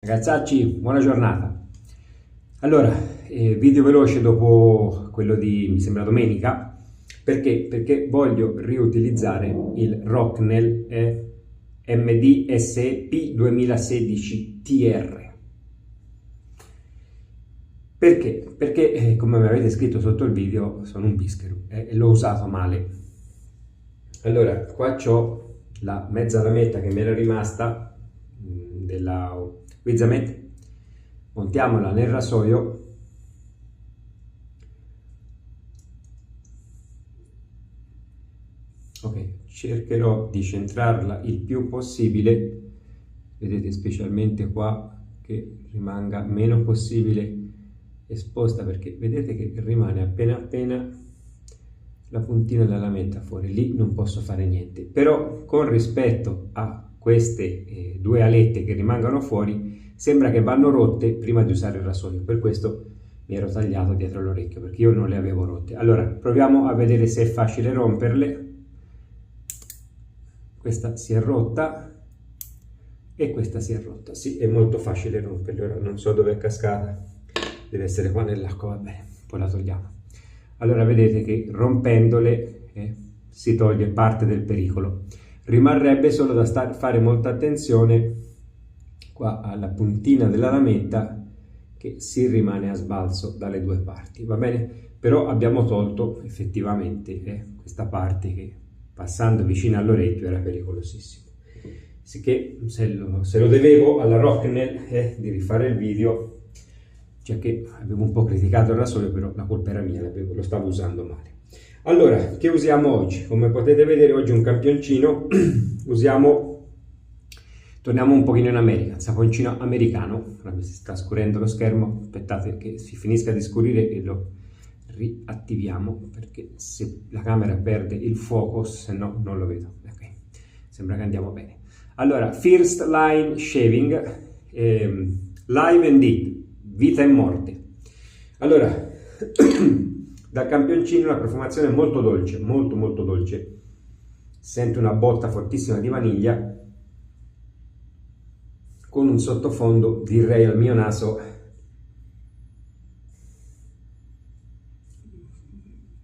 Ragazzacci, buona giornata. Allora, video veloce dopo quello di, mi sembra domenica, perché voglio riutilizzare il Rocknell MDSP 2016 TR. Perché? Perché come mi avete scritto sotto il video sono un bischero e l'ho usato male. Allora, qua c'ho la mezza lametta che mi era rimasta della Wizamet. Montiamola nel rasoio. Ok, cercherò di centrarla il più possibile, vedete, specialmente qua, che rimanga meno possibile esposta, perché vedete che rimane appena la puntina della lametta fuori, lì non posso fare niente. Però con rispetto a queste due alette che rimangono fuori, sembra che vanno rotte prima di usare il rasoio, per questo mi ero tagliato dietro l'orecchio, perché io non le avevo rotte. Allora proviamo a vedere se è facile romperle. Questa si è rotta e questa si è rotta. Sì, è molto facile romperle. Ora non so dove è cascata, deve essere qua nell'acqua, vabbè, poi la togliamo. Allora vedete che rompendole si toglie parte del pericolo. Rimarrebbe solo da fare molta attenzione qua alla puntina della lametta, che si rimane a sbalzo dalle due parti, va bene? Però abbiamo tolto effettivamente questa parte che, passando vicino all'orecchio, era pericolosissimo. Sicché se lo devevo alla Rocknell di rifare il video, cioè che avevo un po' criticato il rasoio, però la colpa era mia, lo stavo usando male. Allora, che usiamo oggi? Come potete vedere, oggi un campioncino, torniamo un pochino in America, un saponcino americano. Ora mi si sta scurendo lo schermo, aspettate che si finisca di scurire e lo riattiviamo, perché se la camera perde il focus, se no non lo vedo. Ok, sembra che andiamo bene. Allora, First Line Shaving, Live and Dead, vita e morte. Allora, dal campioncino la profumazione è molto dolce, molto dolce. Sento una botta fortissima di vaniglia, con un sottofondo, direi al mio naso,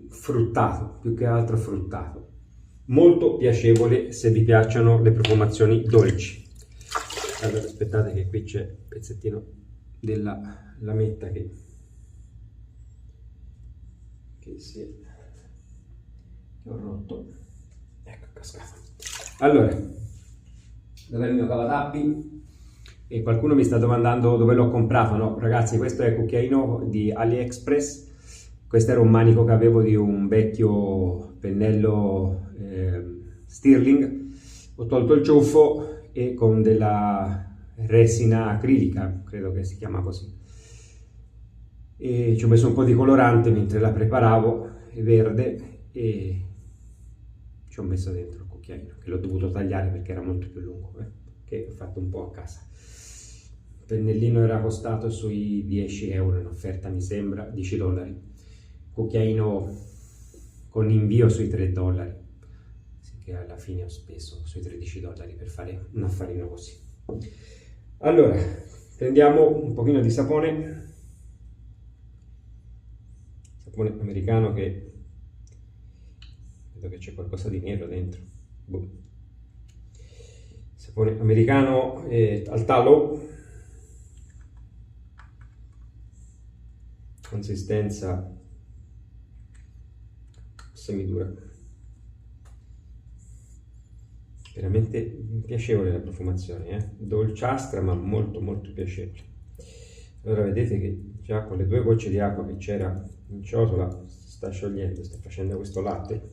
fruttato, più che altro fruttato. Molto piacevole se vi piacciono le profumazioni dolci. Allora, aspettate che qui c'è il pezzettino della lametta che ho rotto. Ecco, cascato. Allora, dov'è il mio cavatappi? E qualcuno mi sta domandando dove l'ho comprato. No, ragazzi, questo è cucchiaino di AliExpress. Questo era un manico che avevo di un vecchio pennello Stirling. Ho tolto il ciuffo e con della resina acrilica, credo che si chiama così, e ci ho messo un po' di colorante mentre la preparavo, è verde, e ci ho messo dentro il cucchiaino, che l'ho dovuto tagliare perché era molto più lungo, che ho fatto un po' a casa. Il pennellino era costato sui 10 euro in offerta, mi sembra, 10 dollari. Cucchiaino con invio sui 3 dollari, che alla fine ho speso sui 13 dollari per fare un affarino così. Allora, prendiamo un pochino di sapone americano, che vedo che c'è qualcosa di nero dentro. Boh. Sapone americano al tallow, consistenza semidura, veramente piacevole la profumazione, dolciastra ma molto piacevole. Allora vedete che già con le 2 gocce di acqua che c'era in ciotola si sta sciogliendo, sta facendo questo latte.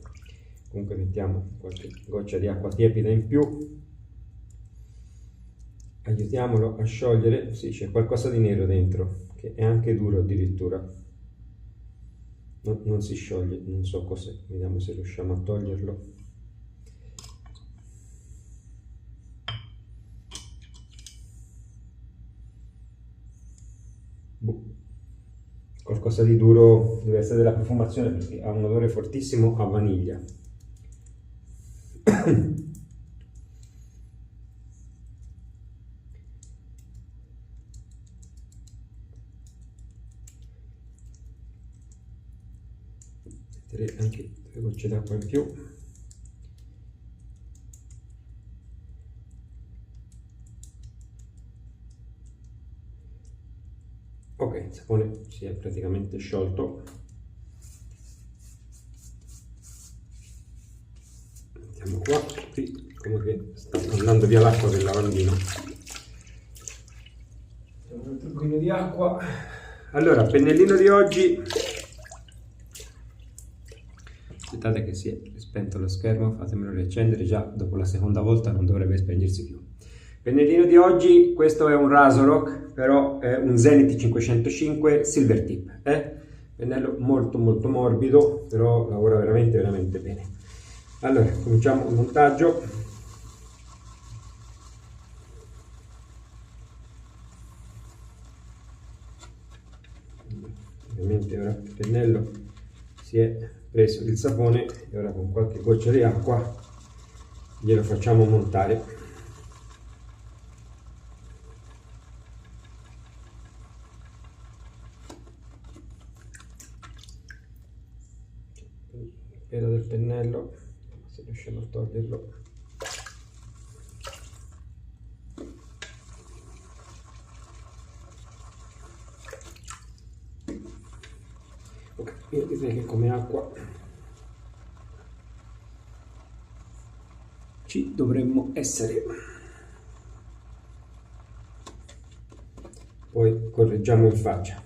Comunque mettiamo qualche goccia di acqua tiepida in più, aiutiamolo a sciogliere. Sì, c'è qualcosa di nero dentro, che è anche duro addirittura, non si scioglie, non so cos'è, vediamo se riusciamo a toglierlo. Qualcosa di duro deve essere della profumazione, perché ha un odore fortissimo a vaniglia. metterei anche 2 gocce d'acqua in più. Ok, il sapone si è praticamente sciolto. Mettiamo qua, qui come che sta andando via l'acqua del lavandino. Mettiamo un altro pochino di acqua. Allora, pennellino di oggi. Aspettate che si è spento lo schermo, fatemelo riaccendere, già dopo la seconda volta non dovrebbe spegnersi più. Pennellino di oggi, questo è un Razorok, però è un Zenith 505 Silver Tip. Pennello molto morbido, però lavora veramente bene. Allora, cominciamo il montaggio. Ovviamente ora il pennello si è preso il sapone e ora con qualche goccia di acqua glielo facciamo montare. Il pelo del pennello, se riusciamo a toglierlo. Ok, io direi che come acqua ci dovremmo essere. Poi correggiamo in faccia.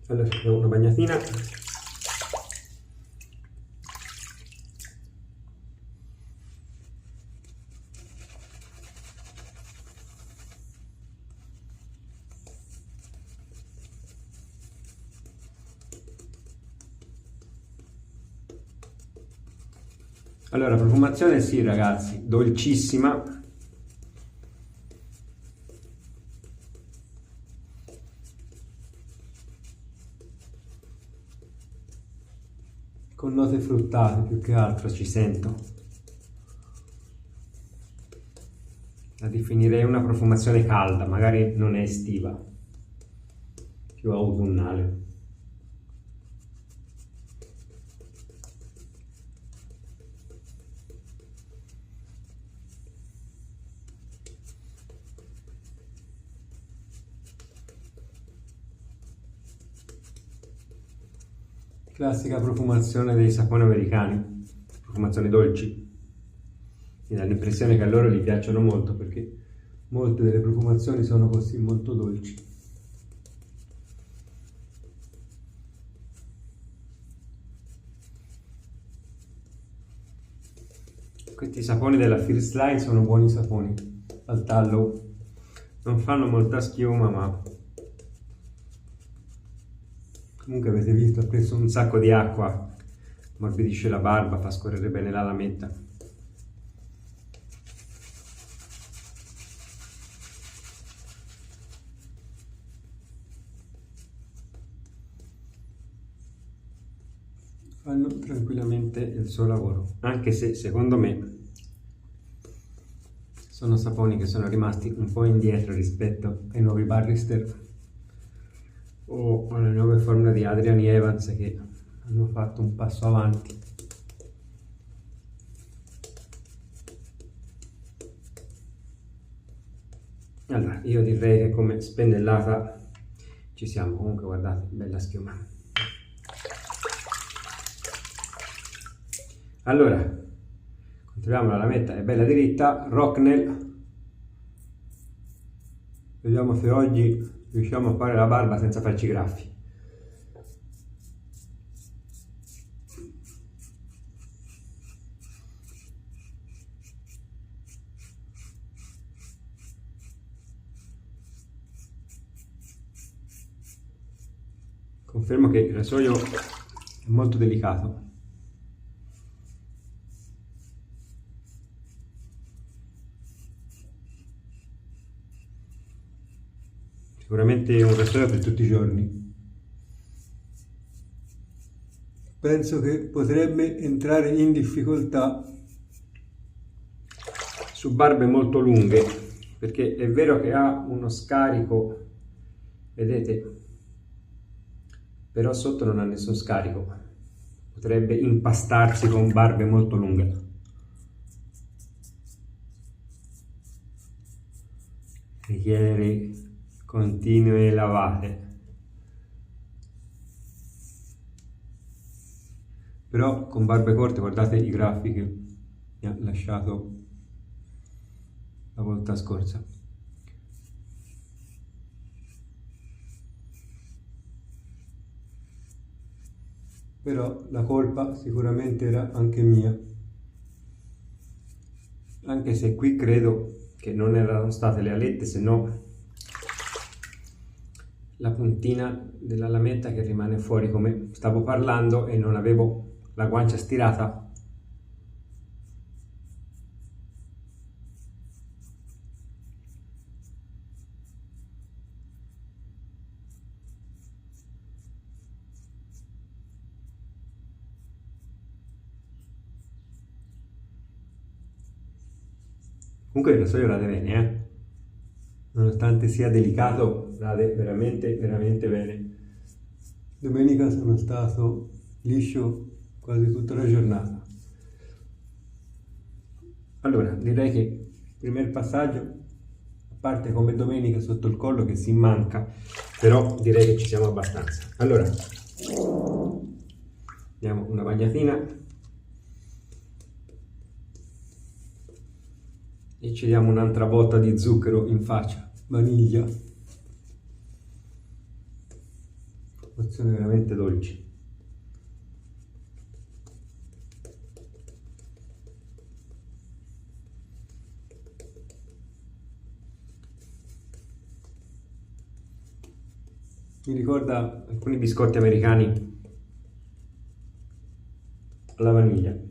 Allora, facciamo una bagnatina. Allora, profumazione sì ragazzi, dolcissima. Con note fruttate più che altro ci sento. La definirei una profumazione calda, magari non è estiva, più autunnale. Classica profumazione dei saponi americani, profumazioni dolci. Mi dà l'impressione che a loro gli piacciono molto perché molte delle profumazioni sono così molto dolci. Questi saponi della First Line sono buoni saponi al tallow, non fanno molta schiuma ma comunque avete visto, ha preso un sacco di acqua, morbidisce la barba, fa scorrere bene la lametta. Fanno tranquillamente il suo lavoro, anche se secondo me sono saponi che sono rimasti un po' indietro rispetto ai nuovi Barrister o alle nuove formule di Adrian Evans che hanno fatto un passo avanti. Allora, io direi che come spennellata ci siamo. Comunque guardate, bella schiuma. Allora, controlliamo la lametta, è bella diritta. Rocknell, vediamo se oggi riusciamo a fare la barba senza farci graffi. Confermo che il rasoio è molto delicato. Sicuramente un rasoio per tutti i giorni. Penso che potrebbe entrare in difficoltà su barbe molto lunghe, perché è vero che ha uno scarico, vedete, però sotto non ha nessun scarico, potrebbe impastarsi con barbe molto lunghe. Richiede continue lavate, però con barbe corte guardate i graffi che mi ha lasciato la volta scorsa. Però la colpa sicuramente era anche mia, anche se qui credo che non erano state le alette, se no la puntina della lametta che rimane fuori, come stavo parlando e non avevo la guancia stirata. Comunque il rasoio rade bene, nonostante sia delicato, rade veramente veramente bene. Domenica sono stato liscio quasi tutta la giornata. Allora, direi che il primo passaggio, a parte come domenica sotto il collo che si manca, però direi che ci siamo abbastanza. Allora, diamo una bagnatina e ci diamo un'altra botta di zucchero in faccia, vaniglia, emozioni veramente dolci. Mi ricorda alcuni biscotti americani alla vaniglia.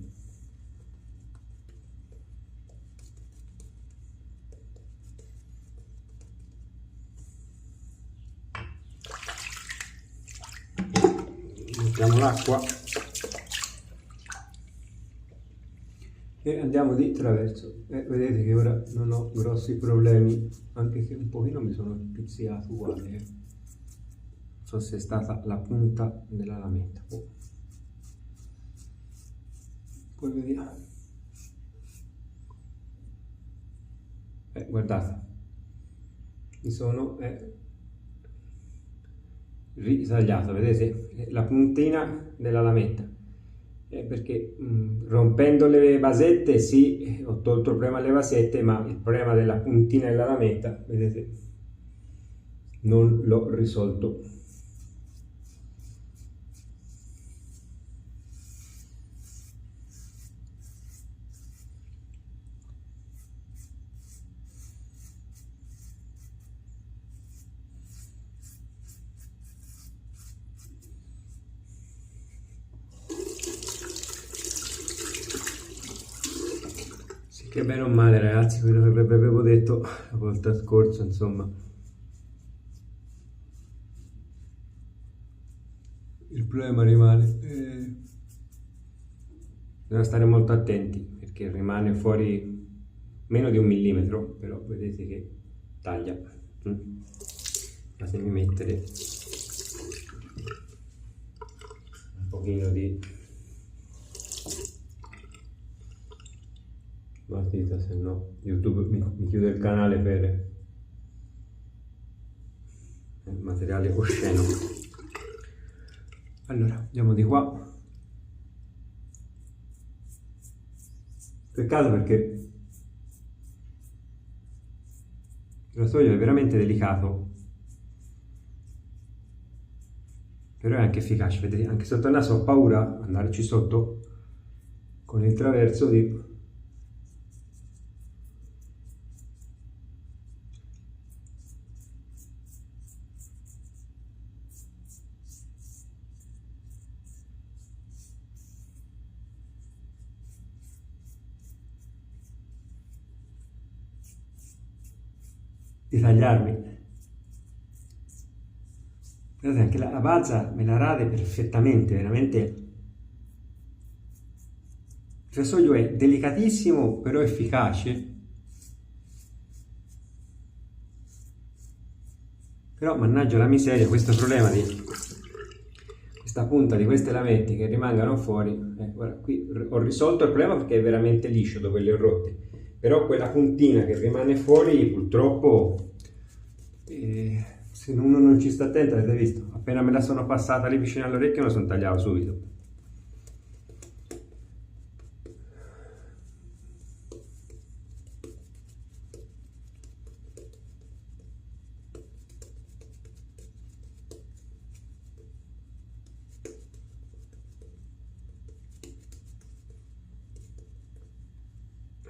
Mettiamo l'acqua e andiamo di traverso, e vedete che ora non ho grossi problemi, anche se un pochino mi sono pizzicato uguale. Non so se è stata la punta della lametta. Poi vediamo. Guardate, mi sono ritagliato, vedete, la puntina della lametta, perché rompendo le vasette sì, ho tolto il problema delle vasette, ma il problema della puntina della lametta, vedete, non l'ho risolto. Che bene o male, ragazzi, quello che vi avevo detto la volta scorsa, insomma, il problema rimane. Bisogna stare molto attenti perché rimane fuori meno di 1 millimetro, però vedete che taglia. Fatemi mettere un pochino di matita, se no YouTube mi chiude il canale per materiale osceno. Allora, andiamo di qua. Peccato perché il rasoio è veramente delicato, però è anche efficace. Vedete, anche sotto il naso ho paura di andarci sotto con il traverso di tagliarmi. Guardate, anche la bazza me la rade perfettamente, veramente. Il rasoio è delicatissimo, però efficace. Però mannaggia la miseria, questo problema di questa punta di queste lamette che rimangano fuori, guarda, qui ho risolto il problema perché è veramente liscio dove le ho rotte, però quella puntina che rimane fuori purtroppo, se uno non ci sta attento, avete visto, appena me la sono passata lì vicino all'orecchio me la sono tagliato subito.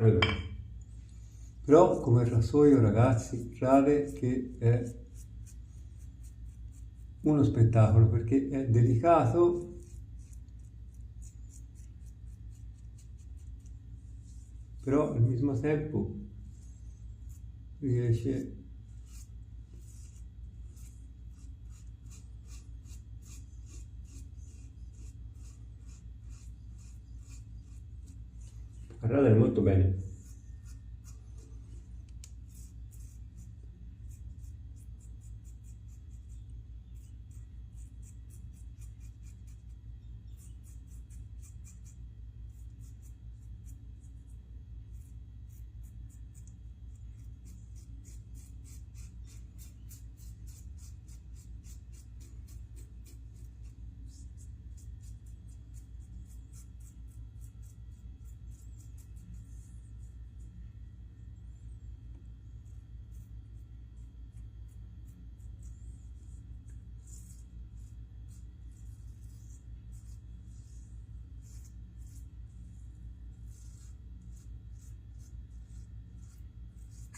Allora, però come rasoio, ragazzi, Rade che è uno spettacolo perché è delicato, però al mismo tempo riesce a radere molto bene.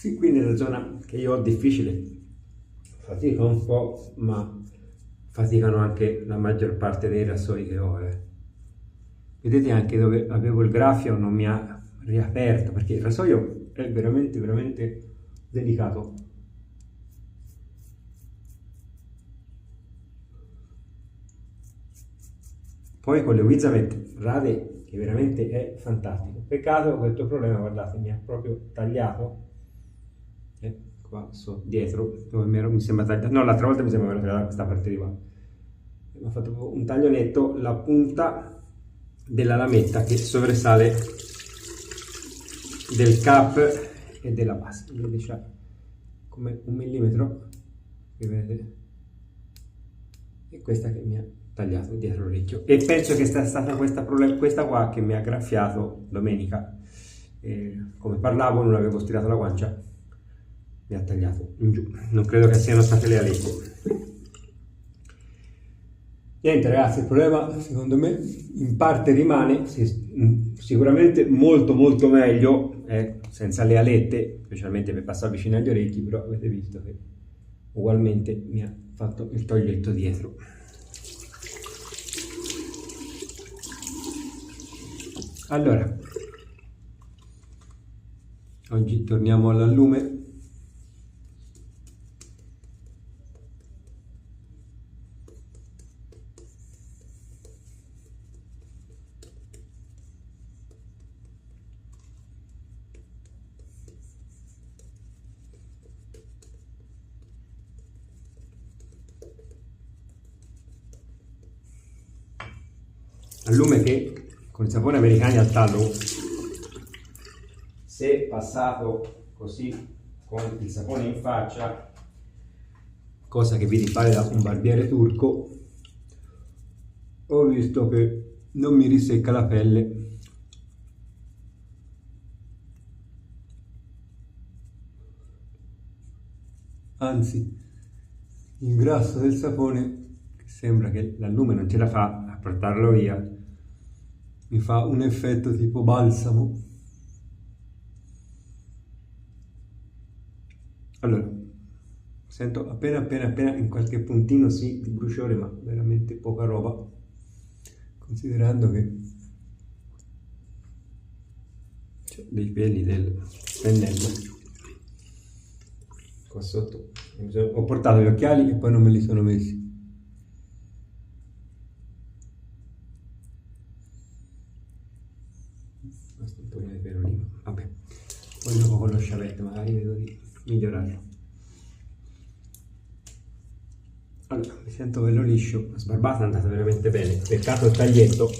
Sì, qui nella zona che io ho difficile, fatico un po', ma faticano anche la maggior parte dei rassoi che ho. Vedete anche dove avevo il graffio non mi ha riaperto, perché il rasoio è veramente, veramente delicato. Poi con le Wizamette Rade, che veramente è fantastico. Peccato questo problema, guardate, mi ha proprio tagliato. Qua dietro dove mi sembra tagliato, no, l'altra volta mi sembra tagliata questa parte di qua, mi ha fatto un taglio netto la punta della lametta che sovrisale del cap e della base, vedete c'è come 1 millimetro, vedete, e questa che mi ha tagliato dietro l'orecchio, e penso che sia stata questa qua che mi ha graffiato domenica, come parlavo non avevo stirato la guancia, mi ha tagliato in giù, non credo che siano state le alette. Niente ragazzi, il problema secondo me in parte rimane, sicuramente molto molto meglio senza le alette, specialmente per passare vicino agli orecchi, però avete visto che ugualmente mi ha fatto il toglietto dietro. Allora, oggi torniamo all'allume. Allume che con i saponi americani al tallow, se passato così con il sapone in faccia, cosa che vedi fare da un barbiere turco, ho visto che non mi risecca la pelle. Anzi, il grasso del sapone, che sembra che l'allume non ce la fa a portarlo via, mi fa un effetto tipo balsamo. Allora, sento appena in qualche puntino sì di bruciore, ma veramente poca roba, considerando che c'è dei peli del pennello qua sotto. Ho portato gli occhiali e poi non me li sono messi. Questo è un po' di perolino, vabbè, poi dopo con lo sciavetto magari vedo di migliorarlo. Allora, mi sento bello liscio, la sbarbata è andata veramente bene, peccato il taglietto.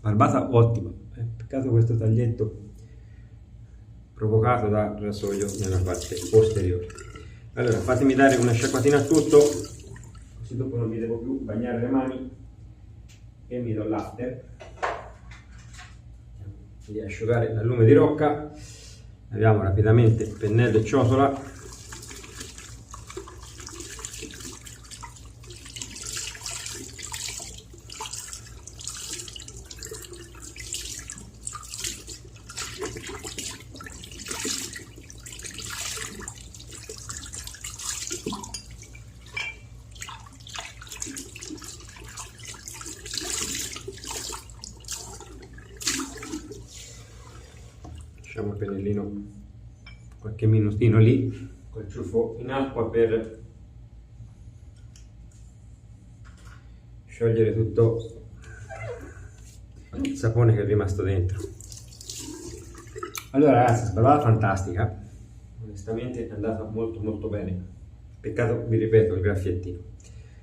Barbata ottima, peccato questo taglietto provocato dal rasoio nella parte posteriore. Allora fatemi dare una sciacquatina a tutto, così dopo non mi devo più bagnare le mani e mi do l'after di asciugare dal lume di rocca. Laviamo rapidamente pennello e ciotola. Lasciamo il pennellino qualche minutino lì col ciuffo in acqua per sciogliere tutto il sapone che è rimasto dentro. Allora ragazzi, sbarbata fantastica, onestamente è andata molto bene, peccato, vi ripeto, il graffiettino.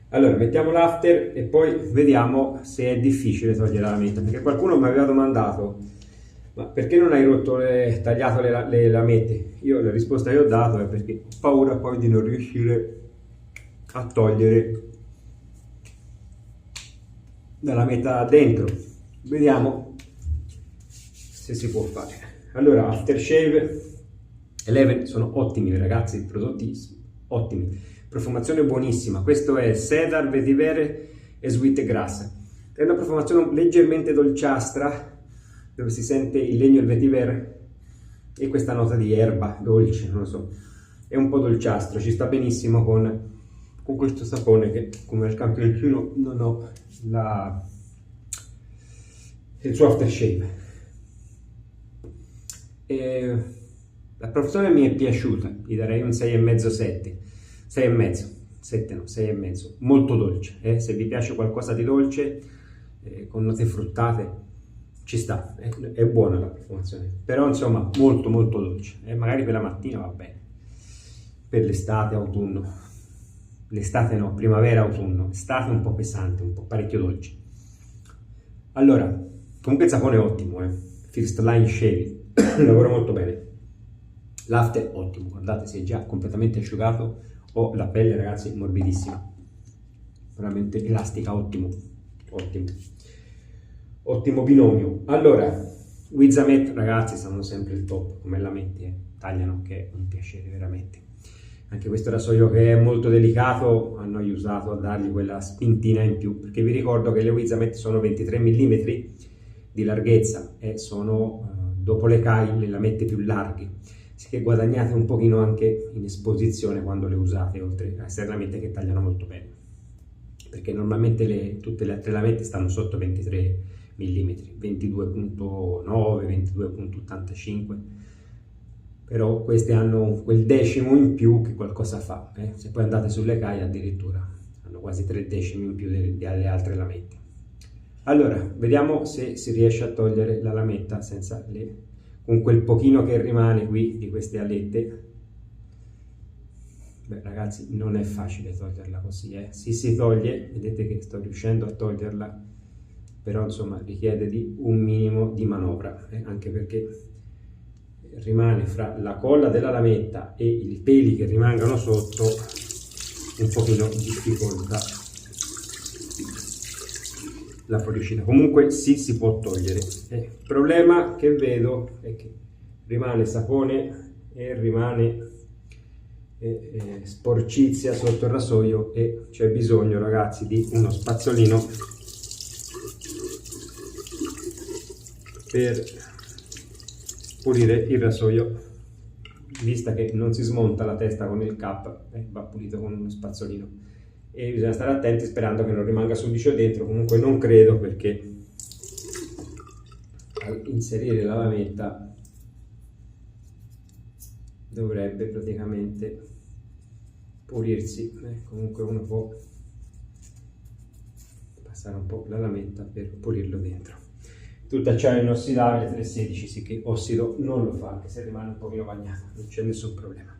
Allora mettiamo l'after e poi vediamo se è difficile togliere la lametta, perché qualcuno mi aveva domandato: ma perché non hai tagliato le lamette? Io la risposta che ho dato è perché ho paura poi di non riuscire a togliere la lametta dentro. Vediamo se si può fare. Allora, Aftershave Eleven sono ottimi ragazzi, prodotti ottimi, profumazione buonissima. Questo è Cedar, Vetiver e Sweetgrass. È una profumazione leggermente dolciastra, dove si sente il legno e il vetiver e questa nota di erba dolce, non lo so, è un po' dolciastro, ci sta benissimo con questo sapone che, come al campioncino, non ho il suo aftershave. La profumazione mi è piaciuta, gli darei un 6,5-7, 6,5, 7 no, 6,5, molto dolce, se vi piace qualcosa di dolce con note fruttate ci sta, è buona la profumazione, però insomma molto dolce, magari per la mattina va bene, per l'estate, autunno, l'estate no, primavera, autunno, estate un po' pesante, un po' parecchio dolce. Allora, comunque il sapone è ottimo, First Line Shave, lavora molto bene, l'after ottimo, guardate, si è già completamente asciugato, ho la pelle ragazzi morbidissima, veramente elastica, ottimo. Ottimo binomio. Allora, Wizamet ragazzi sono sempre il top, come lamenti, tagliano, che è un piacere veramente. Anche questo rasoio che è molto delicato hanno aiutato a dargli quella spintina in più, perché vi ricordo che le Wizamet sono 23 mm di larghezza e sono dopo le Kai le lamette più larghe, che guadagnate un pochino anche in esposizione quando le usate, oltre a essere lamette che tagliano molto bene, perché normalmente tutte le altre lamette stanno sotto 23 mm, 22.9, 22.85, però queste hanno quel decimo in più che qualcosa fa, se poi andate sulle Kai addirittura hanno quasi 3 decimi in più delle altre lamette. Allora, vediamo se si riesce a togliere la lametta senza con quel pochino che rimane qui di queste alette. Beh ragazzi, non è facile toglierla così, si toglie, vedete che sto riuscendo a toglierla, però insomma richiede un minimo di manovra, anche perché rimane fra la colla della lametta e i peli che rimangano sotto un pochino di difficoltà la fuoriuscita. Comunque sì, si può togliere. Il problema che vedo è che rimane sapone e rimane sporcizia sotto il rasoio e c'è bisogno ragazzi di uno spazzolino per pulire il rasoio vista che non si smonta la testa con il cap, va pulito con uno spazzolino, e bisogna stare attenti sperando che non rimanga sul liscio dentro. Comunque non credo, perché al inserire la lametta dovrebbe praticamente pulirsi. Comunque uno può passare un po' la lametta per pulirlo dentro. Tutto acciaio inossidabile 316, sì che ossido non lo fa, anche se rimane un pochino bagnato, non c'è nessun problema.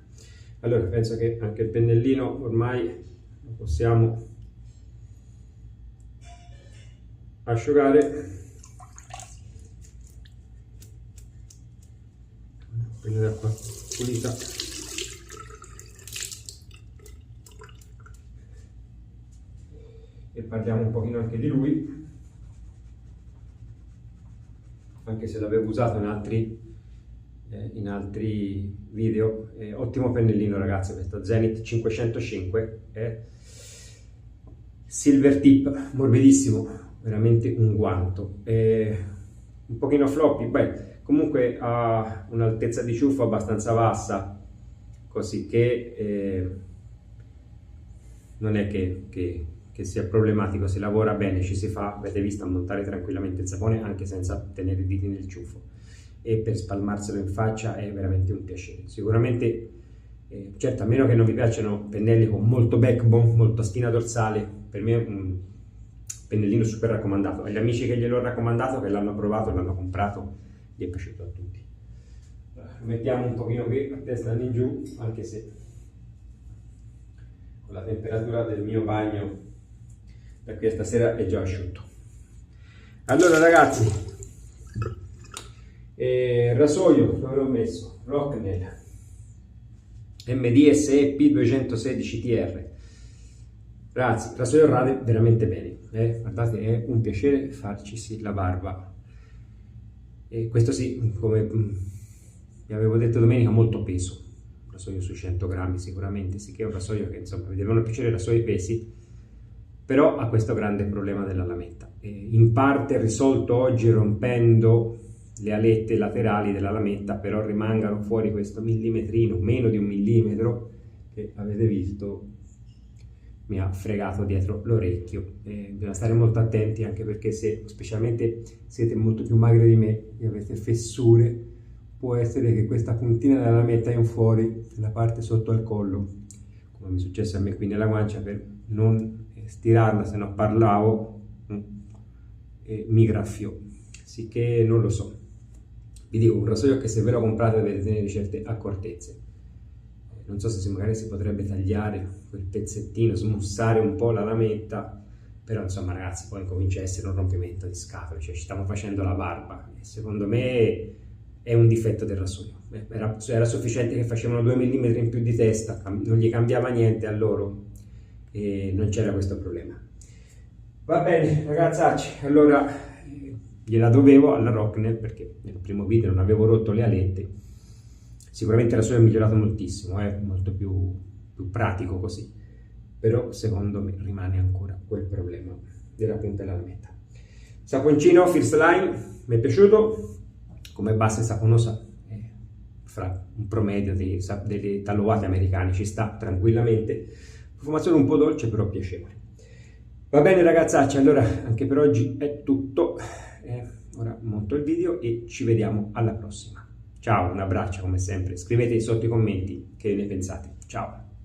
Allora penso che anche il pennellino ormai lo possiamo asciugare. Un po' d'acqua pulita. E parliamo un pochino anche di lui, anche se l'avevo usato in altri video. Ottimo pennellino, ragazzi, questo Zenith 505, silver tip, morbidissimo, veramente un guanto, un pochino floppy, comunque ha un'altezza di ciuffo abbastanza bassa, così che non è che sia problematico, si lavora bene, ci si fa, avete visto, a montare tranquillamente il sapone anche senza tenere i diti nel ciuffo, e per spalmarselo in faccia è veramente un piacere. Sicuramente, certo, a meno che non vi piacciono pennelli con molto backbone, molto spina dorsale, per me è un pennellino super raccomandato. Agli amici che gliel'ho raccomandato, che l'hanno provato, l'hanno comprato, gli è piaciuto a tutti. Lo mettiamo un pochino qui a testa in giù, anche se con la temperatura del mio bagno da qui a stasera è già asciutto. Allora ragazzi, rasoio dove l'ho messo? Rocknell MDSE P216 TR. Ragazzi, rasoio rade veramente bene, guardate, è un piacere farci la barba. E questo sì, come vi avevo detto domenica, molto peso, un rasoio sui 100 grammi sicuramente, sì che è un rasoio che, insomma, vi devono piacere i rasoi pesi, però ha questo grande problema della lametta, in parte risolto oggi rompendo le alette laterali della lametta, però rimangano fuori questo millimetrino, meno di un millimetro, che avete visto mi ha fregato dietro l'orecchio. Bisogna stare molto attenti, anche perché se specialmente siete molto più magri di me e avete fessure, può essere che questa puntina della lametta in fuori, nella parte sotto al collo, come mi è successo a me qui nella guancia, per non stirarla, se no parlavo, mi graffiò, sì che non lo so. Vi dico, un rasoio che se ve lo comprate dovete tenere certe accortezze. Non so se magari si potrebbe tagliare quel pezzettino, smussare un po' la lametta, però insomma ragazzi, poi comincia a essere un rompimento di scatole, cioè ci stiamo facendo la barba, e secondo me è un difetto del rasoio. Era sufficiente che facevano 2 mm in più di testa, non gli cambiava niente a loro e non c'era questo problema. Va bene ragazzacci, allora gliela dovevo alla Rocknell, perché nel primo video non avevo rotto le alette. Sicuramente il rasoio è migliorato moltissimo, è molto più pratico così, però secondo me rimane ancora quel problema della punta della lametta. Saponcino First Line, mi è piaciuto, come base saponosa, fra un promedio delle talovate americane ci sta tranquillamente, profumazione un po' dolce però piacevole. Va bene ragazzacci, allora anche per oggi è tutto, ora monto il video e ci vediamo alla prossima. Ciao, un abbraccio come sempre, scrivete sotto i commenti che ne pensate. Ciao!